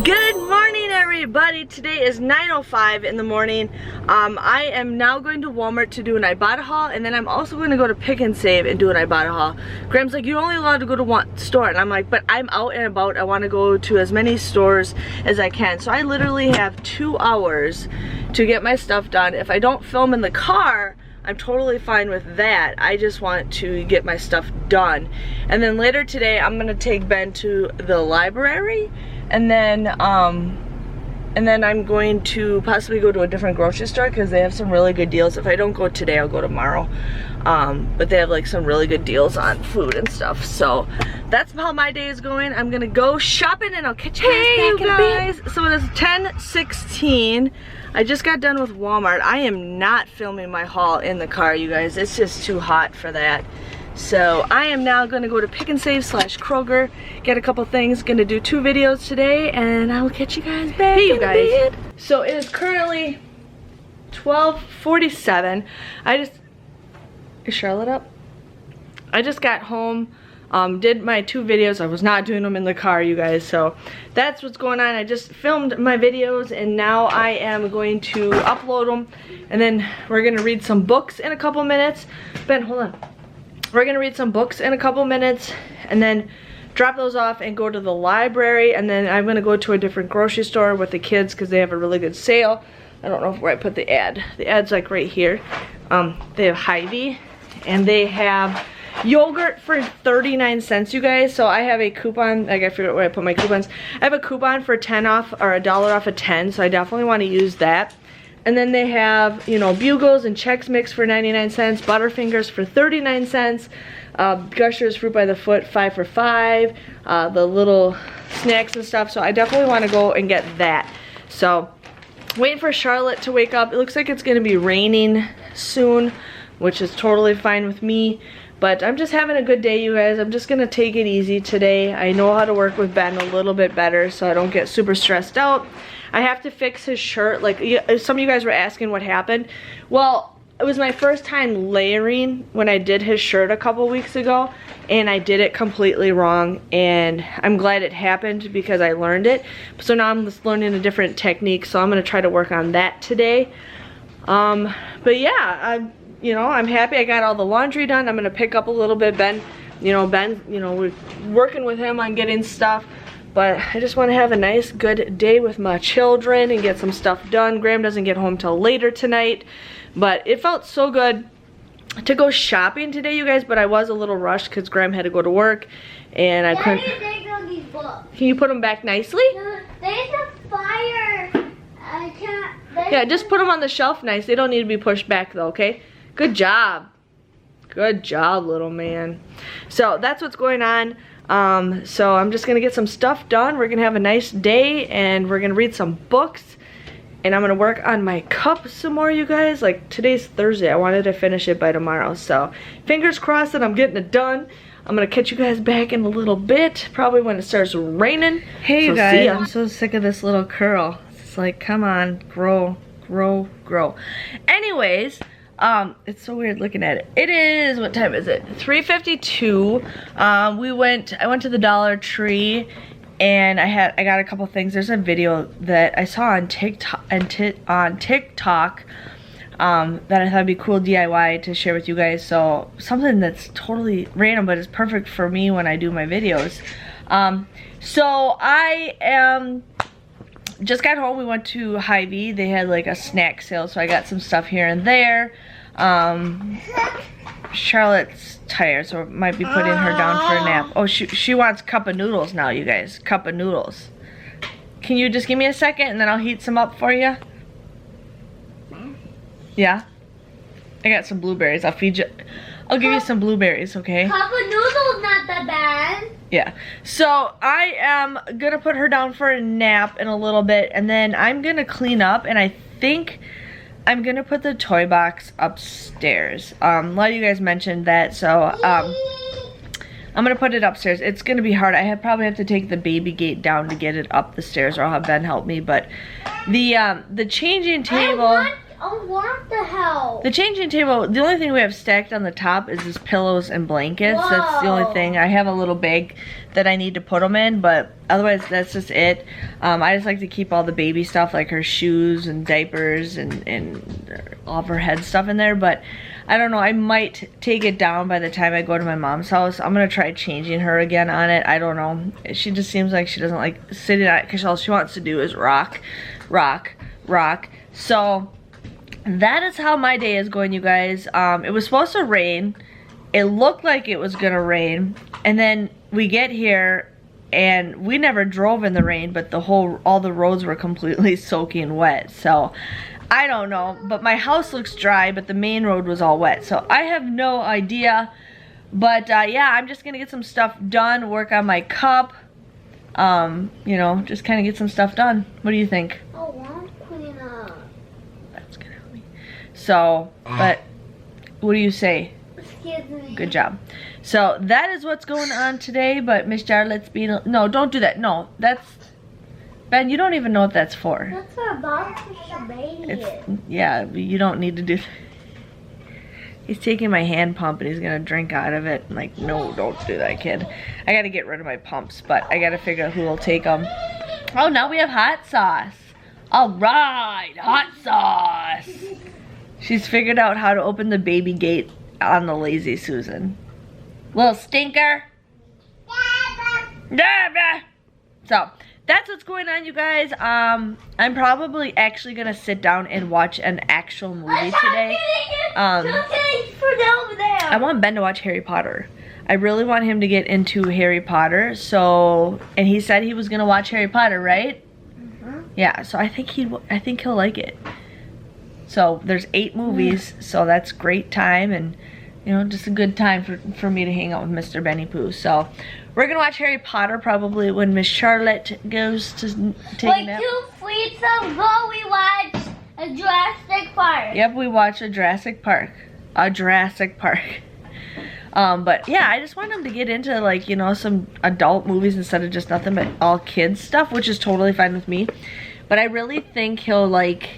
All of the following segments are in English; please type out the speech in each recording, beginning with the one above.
Good morning, everybody. Today is 9:05 in the morning. I am now going to Walmart to do an Ibotta haul, and then I'm also going to go to Pick and Save and do an Ibotta haul. Graham's like, you're only allowed to go to one store, and I'm like, but I'm out and about. I want to go to as many stores as I can. So I literally have 2 hours to get my stuff done. If I don't film in the car, I'm totally fine with that. I just want to get my stuff done. And then later today, I'm gonna take Ben to the library, and then I'm going to possibly go to a different grocery store because they have some really good deals. If I don't go today, I'll go tomorrow. But they have like some really good deals on food and stuff. So that's how my day is going. I'm gonna go shopping and I'll catch you guys back. So it is 10:16. I just got done with Walmart. I am not filming my haul in the car, you guys. It's just too hot for that. So I am now gonna go to Pick and Save / Kroger, get a couple things, gonna do 2 videos today, and I will catch you guys back in bed. So it is currently 12:47. Is Charlotte up? I just got home, did my 2 videos. I was not doing them in the car, you guys, so that's what's going on. I just filmed my videos and now I am going to upload them, and then we're gonna read some books in a couple minutes. Ben, hold on. We're gonna read some books in a couple minutes and then drop those off and go to the library, and then I'm gonna go to a different grocery store with the kids because they have a really good sale. I don't know where I put the ad. The ad's like right here. They have Hy-Vee and they have yogurt for 39 cents, you guys. So I have a coupon, like I forget where I put my coupons. I have a coupon for 10 off or $1 off of 10, so I definitely want to use that. And then they have, you know, Bugles and Chex Mix for 99 cents, Butterfingers for 39 cents, Gushers Fruit by the Foot 5 for $5, the little snacks and stuff. So I definitely want to go and get that. So waiting for Charlotte to wake up. It looks like it's going to be raining soon, which is totally fine with me. But I'm just having a good day, you guys. I'm just gonna take it easy today. I know how to work with Ben a little bit better so I don't get super stressed out. I have to fix his shirt. Like, some of you guys were asking what happened. Well, it was my first time layering when I did his shirt a couple weeks ago, and I did it completely wrong, and I'm glad it happened because I learned it. So now I'm just learning a different technique, so I'm gonna try to work on that today. But yeah, you know, I'm happy I got all the laundry done. I'm gonna pick up a little bit. Ben, we're working with him on getting stuff, but I just want to have a nice, good day with my children and get some stuff done. Graham doesn't get home till later tonight, but it felt so good to go shopping today, you guys, but I was a little rushed because Graham had to go to work, and I couldn't. These books. Can you put them back nicely? There's a fire. I can't. Yeah, just put them on the shelf nice. They don't need to be pushed back though, okay? Good job. Good job, little man. So that's what's going on. So I'm just gonna get some stuff done. We're gonna have a nice day and we're gonna read some books. And I'm gonna work on my cup some more, you guys. Like, today's Thursday. I wanted to finish it by tomorrow. So fingers crossed that I'm getting it done. I'm gonna catch you guys back in a little bit, probably when it starts raining. Hey, you guys, I'm so sick of this little curl. It's like, come on, grow, grow, grow. Anyways, it's so weird looking at it. It is, what time is it? 3:52. I went to the Dollar Tree and I got a couple things. There's a video that I saw on TikTok that I thought would be cool DIY to share with you guys. So something that's totally random, but it's perfect for me when I do my videos. So I just got home. We went to Hy-Vee. They had like a snack sale, so I got some stuff here and there. Charlotte's tired, so I might be putting her down for a nap. Oh, she wants cup of noodles now, you guys. Cup of noodles. Can you just give me a second and then I'll heat some up for you? Yeah? I got some blueberries. I'll feed you. I'll give you some blueberries, okay? Cup of noodles, not that bad. Yeah. So I am gonna put her down for a nap in a little bit, and then I'm gonna clean up, and I think I'm gonna put the toy box upstairs. A lot of you guys mentioned that, so I'm gonna put it upstairs. It's gonna be hard. I probably have to take the baby gate down to get it up the stairs, or I'll have Ben help me. But the changing table. I want the help. The changing table, the only thing we have stacked on the top is just pillows and blankets. Whoa. That's the only thing. I have a little bag that I need to put them in, but otherwise that's just it. I just like to keep all the baby stuff, like her shoes and diapers and all of her head stuff in there, but I don't know, I might take it down by the time I go to my mom's house. I'm gonna try changing her again on it. I don't know. She just seems like she doesn't like sitting on it because all she wants to do is rock, rock, rock. So that is how my day is going, you guys. It was supposed to rain. It looked like it was gonna rain, and then we get here and we never drove in the rain, but all the roads were completely soaking wet. So I don't know, but my house looks dry, but the main road was all wet. So I have no idea, but yeah, I'm just gonna get some stuff done, work on my cup, you know, just kind of get some stuff done. What do you think? Oh, I'm cleaning up. That's gonna help me. So, but what do you say? Excuse me. Good job. So that is what's going on today, but Miss Charlotte's being, no, don't do that. No, that's, Ben, you don't even know what that's for. That's for a box of baby. Yeah, you don't need to do that. He's taking my hand pump and he's gonna drink out of it. I'm like, no, don't do that, kid. I gotta get rid of my pumps, but I gotta figure out who will take them. Oh, now we have hot sauce. All right, hot sauce. She's figured out how to open the baby gate on the Lazy Susan. Little stinker. So that's what's going on, you guys. I'm probably actually gonna sit down and watch an actual movie today. I want Ben to watch Harry Potter. I really want him to get into Harry Potter. So, and he said he was gonna watch Harry Potter, right? Yeah. So I think he'll like it. So there's 8 movies, so that's great time, and you know, just a good time for me to hang out with Mr. Benny Pooh. So we're gonna watch Harry Potter probably when Miss Charlotte goes to take a nap. Like 2 weeks ago, we watched a Jurassic Park. Yep, we watched a Jurassic Park. But yeah, I just want him to get into, like, you know, some adult movies instead of just nothing but all kids stuff, which is totally fine with me. But I really think he'll like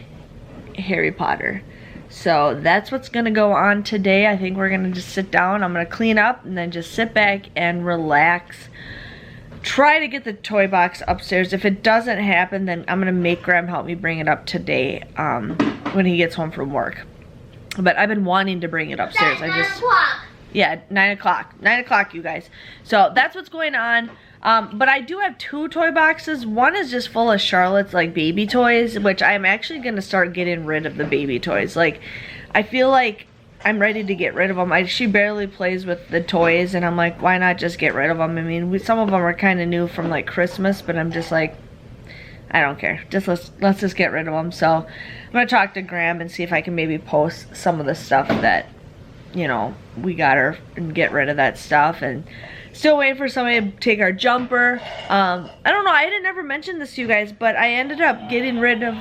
Harry Potter. So that's what's gonna go on today. I think we're gonna just sit down, I'm gonna clean up, and then just sit back and relax. Try to get the toy box upstairs. If it doesn't happen, then I'm gonna make Graham help me bring it up today when he gets home from work. But I've been wanting to bring it upstairs. That's 9 o'clock. Yeah, 9 o'clock. 9 o'clock, you guys. So that's what's going on. But I do have 2 toy boxes. One is just full of Charlotte's, like, baby toys, which I'm actually going to start getting rid of the baby toys. Like, I feel like I'm ready to get rid of them. She barely plays with the toys, and I'm like, why not just get rid of them? I mean, some of them are kind of new from, like, Christmas, but I'm just like, I don't care. Just let's just get rid of them. So I'm going to talk to Graham and see if I can maybe post some of the stuff that, you know, we got her, and get rid of that stuff. And still waiting for somebody to take our jumper. I don't know, I didn't ever mention this to you guys, but I ended up getting rid of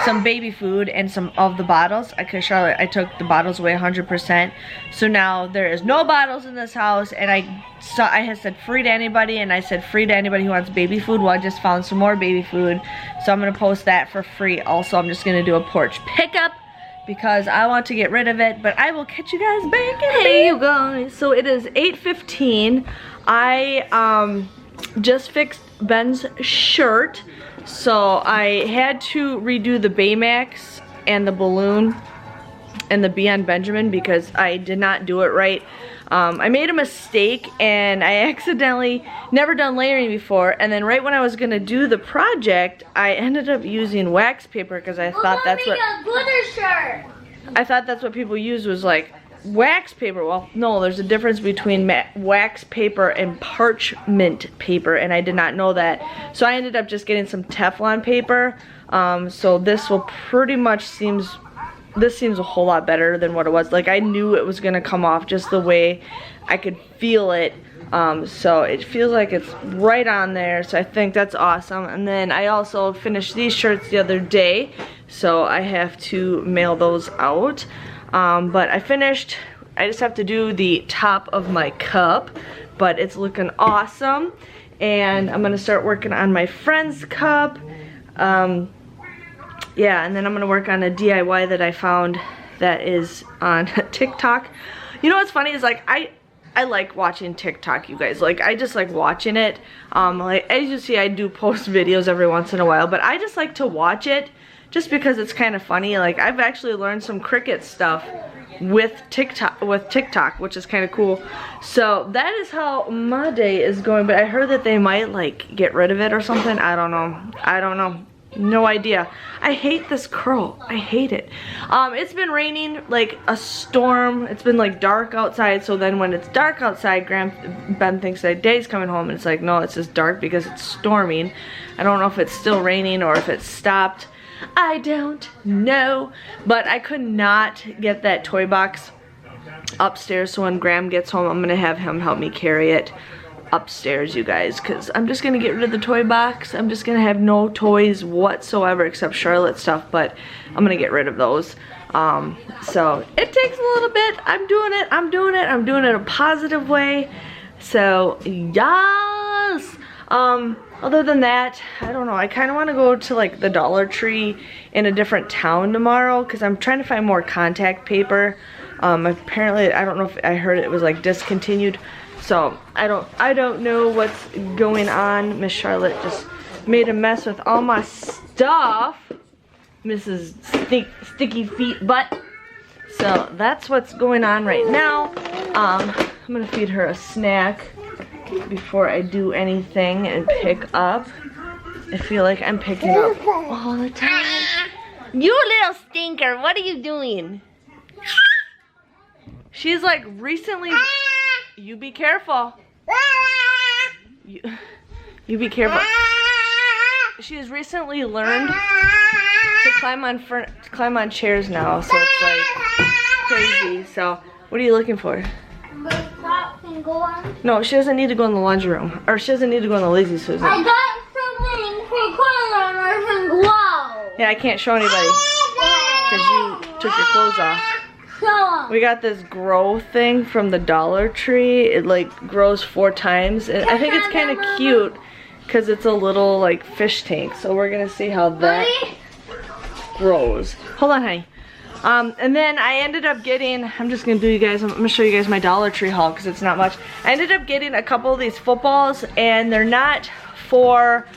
some baby food and some of the bottles, because Charlotte, I took the bottles away 100%. So now there is no bottles in this house, and I had said free to anybody, and I said free to anybody who wants baby food. Well, I just found some more baby food, so I'm gonna post that for free. Also, I'm just gonna do a porch pickup because I want to get rid of it, but I will catch you guys back in. Hey you guys, so it is 8:15. I just fixed Ben's shirt, so I had to redo the Baymax and the balloon and the Bee on Benjamin because I did not do it right. I made a mistake and I accidentally, never done layering before, and then right when I was gonna do the project, I ended up using wax paper because I thought that's what a glitter shirt. I thought that's what people use, was like wax paper. Well, no, there's a difference between wax paper and parchment paper, and I did not know that. So I ended up just getting some Teflon paper. So this will pretty much this seems a whole lot better than what it was. Like, I knew it was gonna come off just the way I could feel it. So it feels like it's right on there, so I think that's awesome. And then I also finished these shirts the other day, so I have to mail those out. But I finished, I just have to do the top of my cup, but it's looking awesome. and I'm gonna start working on my friend's cup. Yeah, and then I'm gonna work on a DIY that I found that is on TikTok. You know what's funny is like I like watching TikTok, you guys. Like I just like watching it. Like as you see, I do post videos every once in a while, but I just like to watch it just because it's kind of funny. Like I've actually learned some Cricut stuff with TikTok, which is kind of cool. So that is how my day is going, but I heard that they might like get rid of it or something. I don't know. No idea. I hate this curl. I hate it. It's been raining like a storm. It's been like dark outside, so then when it's dark outside, Ben thinks that Day's coming home, and it's like, no, it's just dark because it's storming. I don't know if it's still raining or if it's stopped. I don't know. But I could not get that toy box upstairs, so when Graham gets home, I'm gonna have him help me carry it upstairs, you guys, because I'm just gonna get rid of the toy box. I'm just gonna have no toys whatsoever except Charlotte stuff, but I'm gonna get rid of those. So it takes a little bit. I'm doing it a positive way. So yes. Other than that, I don't know. I kind of want to go to like the Dollar Tree in a different town tomorrow because I'm trying to find more contact paper. Apparently, I don't know if I heard it was like discontinued. So I don't know what's going on. Miss Charlotte just made a mess with all my stuff. Mrs. Sticky Feet Butt. So that's what's going on right now. I'm gonna feed her a snack before I do anything and pick up. I feel like I'm picking up all the time. You little stinker, what are you doing? She's like recently... You be careful. You be careful. She has recently learned to climb on chairs now, so it's like crazy. So, what are you looking for? No, she doesn't need to go in the laundry room, or she doesn't need to go in the lazy Susan. I got something for colors and glow. Yeah, I can't show anybody because you took your clothes off. We got this grow thing from the Dollar Tree. It like grows 4 times, and I think it's kind of cute because it's a little like fish tank. So we're gonna see how that grows. Hold on, honey. And then I ended up getting, I'm just gonna show you guys my Dollar Tree haul because it's not much. I ended up getting a couple of these footballs, and they're not for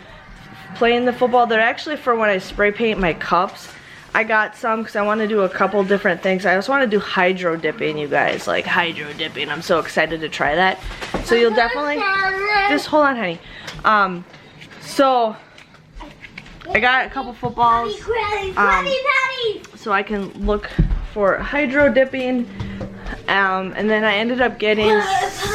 playing the football. They're actually for when I spray paint my cups. I got some because I want to do a couple different things. I also want to do hydro dipping, you guys. Like hydro dipping. I'm so excited to try that. So you'll definitely... Just hold on, honey. So I got a couple footballs. So I can look for hydro dipping. And then I ended up getting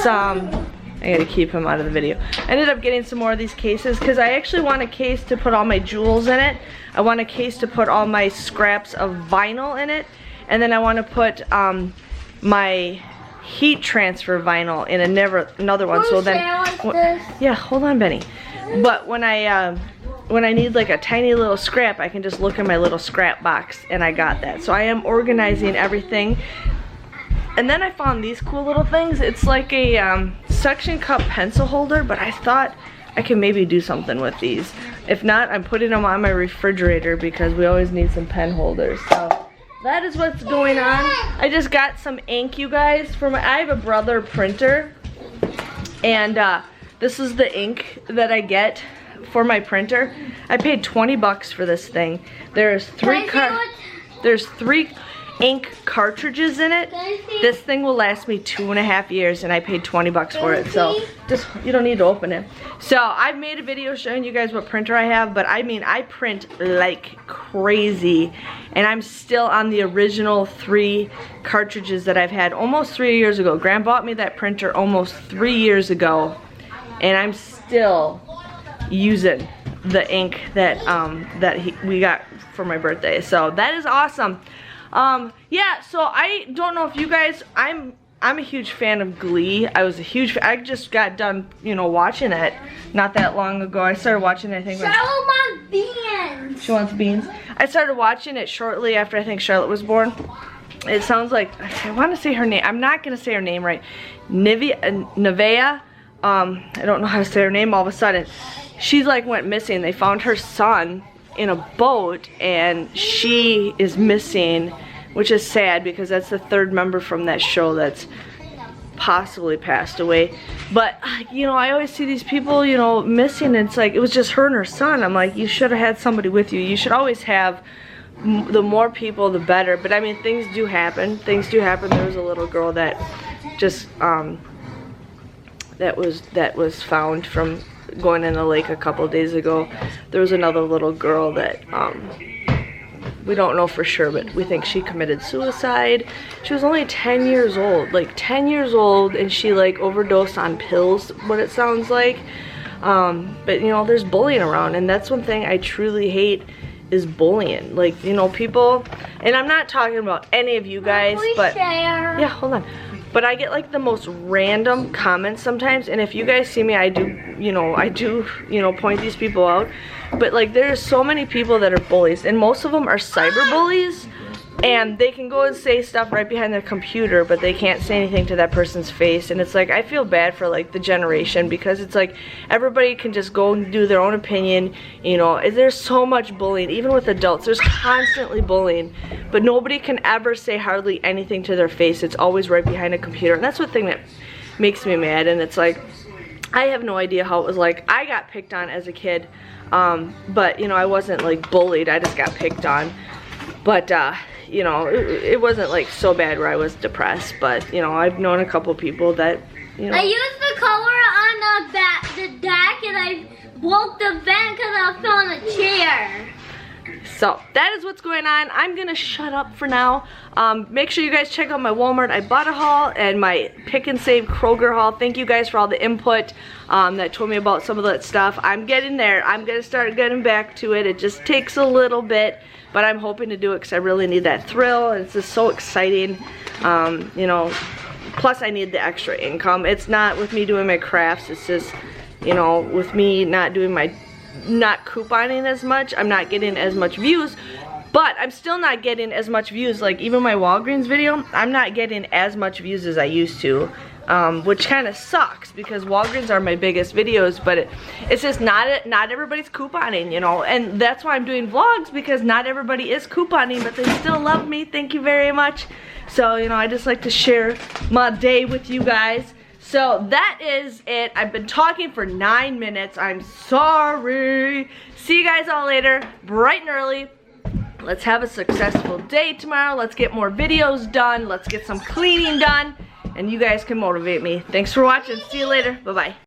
some... I gotta keep him out of the video. I ended up getting some more of these cases because I actually want a case to put all my jewels in it. I want a case to put all my scraps of vinyl in it. And then I want to put my heat transfer vinyl in another one. So then, yeah, hold on, Benny. But when I need like a tiny little scrap, I can just look in my little scrap box, and I got that. So I am organizing everything. And then I found these cool little things. It's like a suction cup pencil holder, but I thought I can maybe do something with these. If not, I'm putting them on my refrigerator because we always need some pen holders. So that is what's going on. I just got some ink, you guys. I have a Brother printer, and this is the ink that I get for my printer. I paid 20 bucks for this thing. There's 3 ink cartridges in it. This thing will last me 2.5 years, and I paid 20 bucks for it. So just, you don't need to open it. So I've made a video showing you guys what printer I have, but I mean, I print like crazy, and I'm still on the original 3 cartridges that I've had almost 3 years ago. Graham bought me that printer almost 3 years ago, and I'm still using the ink that we got for my birthday. So that is awesome. Yeah, so I don't know if you guys, I'm a huge fan of Glee. I just got done, you know, watching it not that long ago. I started watching it, I think. Charlotte wants beans. She wants beans. I started watching it shortly after I think Charlotte was born. It sounds like, I want to say her name. I'm not going to say her name right. Nevea I don't know how to say her name all of a sudden. She's like went missing. They found her son in a boat and she is missing, which is sad because that's the third member from that show that's possibly passed away. But you know, I always see these people, you know, missing, and it's like it was just her and her son. I'm like, you should have had somebody with you. You should always have, the more people the better. But I mean, things do happen. Things do happen. There was a little girl that just that was found from going in the lake a couple days ago. There was another little girl that we don't know for sure, but we think she committed suicide. She was only 10 years old, like 10 years old, and she like overdosed on pills, what it sounds like. But you know, there's bullying around, and that's one thing I truly hate is bullying. Like, you know, people, and I'm not talking about any of you guys, but yeah, hold on. But I get like the most random comments sometimes, and if you guys see me, I do, you know, point these people out. But like, there's so many people that are bullies, and most of them are cyber bullies, and they can go and say stuff right behind their computer, but they can't say anything to that person's face. And it's like, I feel bad for like the generation, because it's like everybody can just go and do their own opinion, you know. There's so much bullying, even with adults. There's constantly bullying, but nobody can ever say hardly anything to their face. It's always right behind a computer, and that's the thing that makes me mad. And it's like, I have no idea how it was like. I got picked on as a kid, but you know, I wasn't like bullied, I just got picked on. But you know, it wasn't like so bad where I was depressed. But you know, I've known a couple people that, you know, I used the color on the deck, and I broke the vent because I was on a chair. So that is what's going on. I'm gonna shut up for now. Make sure you guys check out my Walmart Ibotta haul and my Pick and Save Kroger haul. Thank you guys for all the input that told me about some of that stuff. I'm getting there. I'm gonna start getting back to it. It just takes a little bit, but I'm hoping to do it because I really need that thrill. It's just so exciting. You know, plus I need the extra income. It's not with me doing my crafts. It's just, you know, with me not couponing as much, I'm not getting as much views. But I'm still not getting as much views. Like even my Walgreens video, I'm not getting as much views as I used to, which kind of sucks because Walgreens are my biggest videos. But it's just not everybody's couponing, you know. And that's why I'm doing vlogs, because not everybody is couponing, but they still love me. Thank you very much. So, you know, I just like to share my day with you guys. So that is it. I've been talking for 9 minutes. I'm sorry. See you guys all later, bright and early. Let's have a successful day tomorrow. Let's get more videos done. Let's get some cleaning done. And you guys can motivate me. Thanks for watching. See you later. Bye-bye.